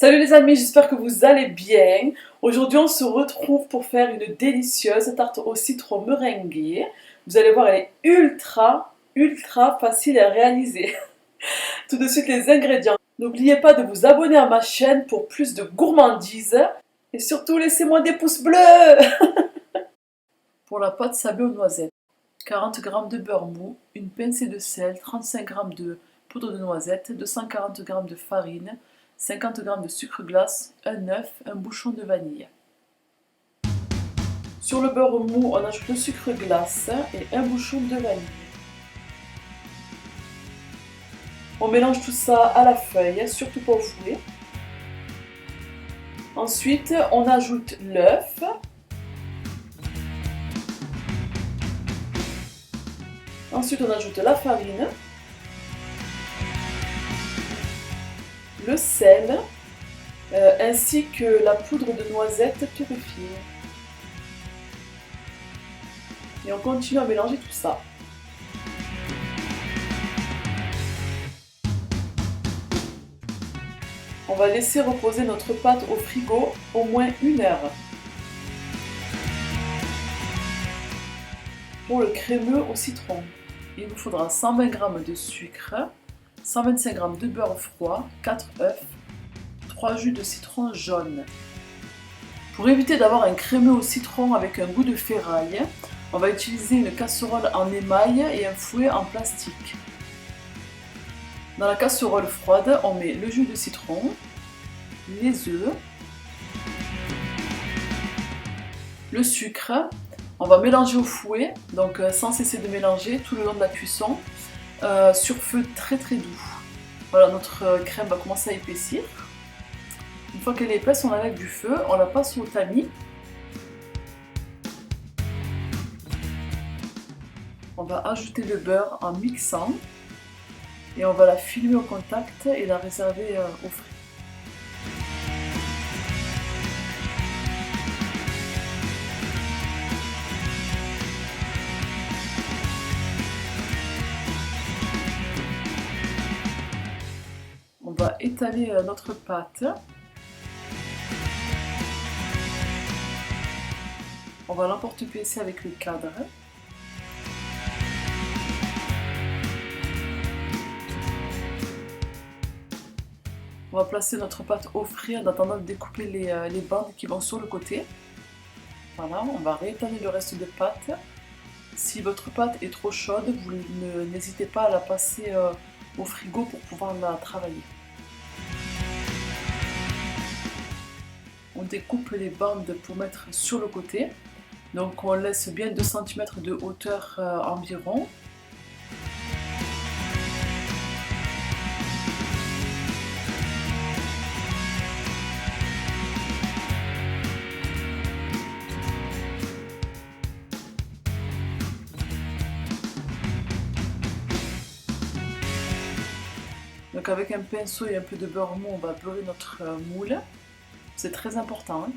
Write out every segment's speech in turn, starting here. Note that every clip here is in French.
Salut les amis, j'espère que vous allez bien. Aujourd'hui on se retrouve pour faire une délicieuse tarte au citron meringuée. Vous allez voir, elle est ultra facile à réaliser. Tout de suite les ingrédients. N'oubliez pas de vous abonner à ma chaîne pour plus de gourmandises. Et surtout laissez-moi des pouces bleus. Pour la pâte sablée aux noisettes, 40 g de beurre mou, une pincée de sel, 35 g de poudre de noisette, 240 g de farine, 50 g de sucre glace, un œuf, un bouchon de vanille. Sur le beurre mou, on ajoute le sucre glace et un bouchon de vanille. On mélange tout ça à la feuille, surtout pas au fouet. Ensuite, on ajoute l'œuf. Ensuite, on ajoute la farine, le sel, ainsi que la poudre de noisette torréfiée. Et on continue à mélanger tout ça. On va laisser reposer notre pâte au frigo au moins 1 heure. Pour le crémeux au citron, il nous faudra 120 g de sucre, 125 g de beurre froid, 4 œufs, 3 jus de citron jaune. Pour éviter d'avoir un crémeux au citron avec un goût de ferraille, on va utiliser une casserole en émail et un fouet en plastique. Dans la casserole froide, on met le jus de citron, les œufs, le sucre. On va mélanger au fouet, donc sans cesser de mélanger tout le long de la cuisson, sur feu très doux. Voilà, notre crème va commencer à épaissir. Une fois qu'elle est épaisse, on enlève du feu, on la passe au tamis. On va ajouter le beurre en mixant et on va la filmer au contact et la réserver au frais. On va étaler notre pâte. On va l'emporte-piècer avec le cadre. On va placer notre pâte au frais en attendant de découper les bandes qui vont sur le côté. Voilà, on va réétaler le reste de pâte. Si votre pâte est trop chaude, vous n'hésitez pas à la passer au frigo pour pouvoir la travailler. On découpe les bandes pour mettre sur le côté. Donc on laisse bien 2 cm de hauteur environ. Donc avec un pinceau et un peu de beurre mou, on va beurrer notre moule. C'est très important.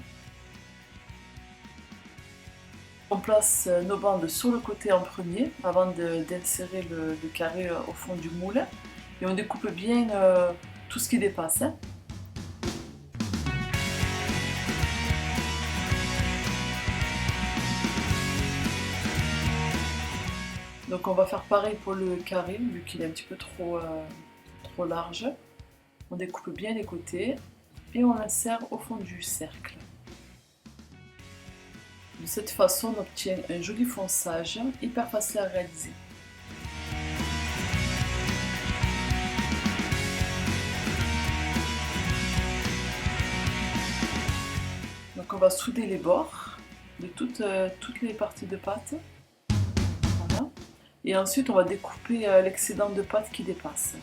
On place nos bandes sur le côté en premier avant d'insérer le carré au fond du moule. Et on découpe bien tout ce qui dépasse. Donc on va faire pareil pour le carré, vu qu'il est un petit peu trop large. On découpe bien les côtés et on l'insère au fond du cercle. De cette façon, on obtient un joli fonçage, hyper facile à réaliser. Donc on va souder les bords de toutes les parties de pâte. Voilà. Et ensuite, on va découper l'excédent de pâte qui dépasse.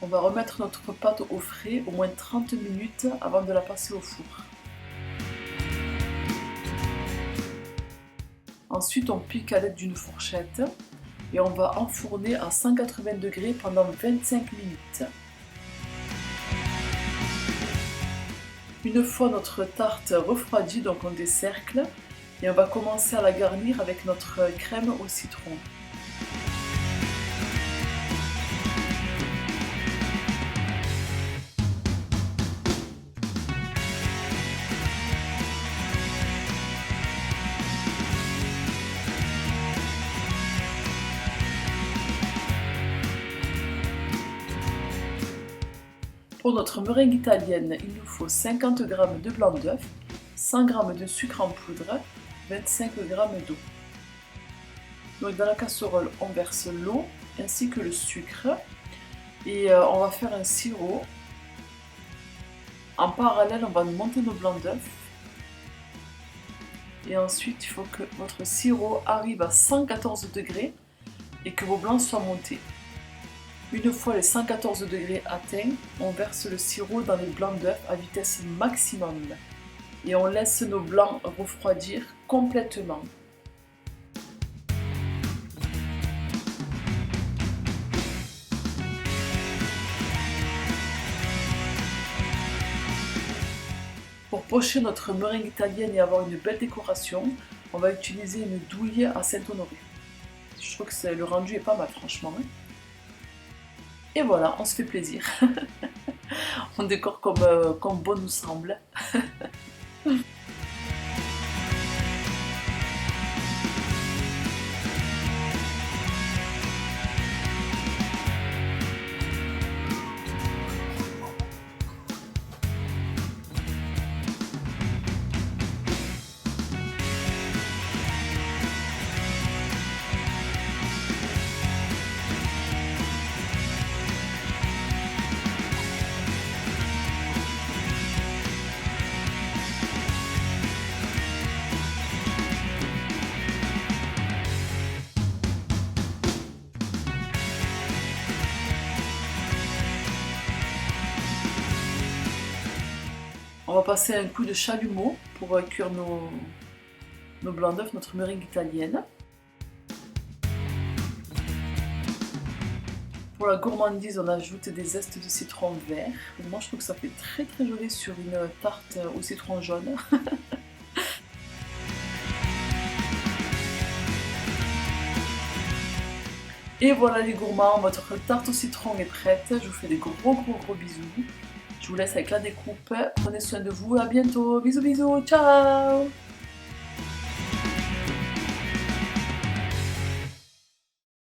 On va remettre notre pâte au frais au moins 30 minutes avant de la passer au four. Ensuite, on pique à l'aide d'une fourchette et on va enfourner à 180 degrés pendant 25 minutes. Une fois notre tarte refroidie, donc on décercle et on va commencer à la garnir avec notre crème au citron. Pour notre meringue italienne, il nous faut 50 g de blanc d'œuf, 100 g de sucre en poudre, 25 g d'eau. Donc dans la casserole, on verse l'eau ainsi que le sucre et on va faire un sirop. En parallèle, on va monter nos blancs d'œuf. Et ensuite, il faut que votre sirop arrive à 114 degrés et que vos blancs soient montés. Une fois les 114 degrés atteints, on verse le sirop dans les blancs d'œuf à vitesse maximum. Et on laisse nos blancs refroidir complètement. Pour pocher notre meringue italienne et avoir une belle décoration, on va utiliser une douille à Saint-Honoré. Je trouve que le rendu est pas mal franchement. Et voilà, on se fait plaisir. On décore comme bon nous semble. On va passer un coup de chalumeau pour cuire nos blancs d'œufs, notre meringue italienne. Pour la gourmandise, on ajoute des zestes de citron vert. Et moi, je trouve que ça fait très très joli sur une tarte au citron jaune. Et voilà les gourmands, votre tarte au citron est prête. Je vous fais des gros bisous. Je vous laisse avec la découpe. Prenez soin de vous, à bientôt. Bisous bisous, ciao!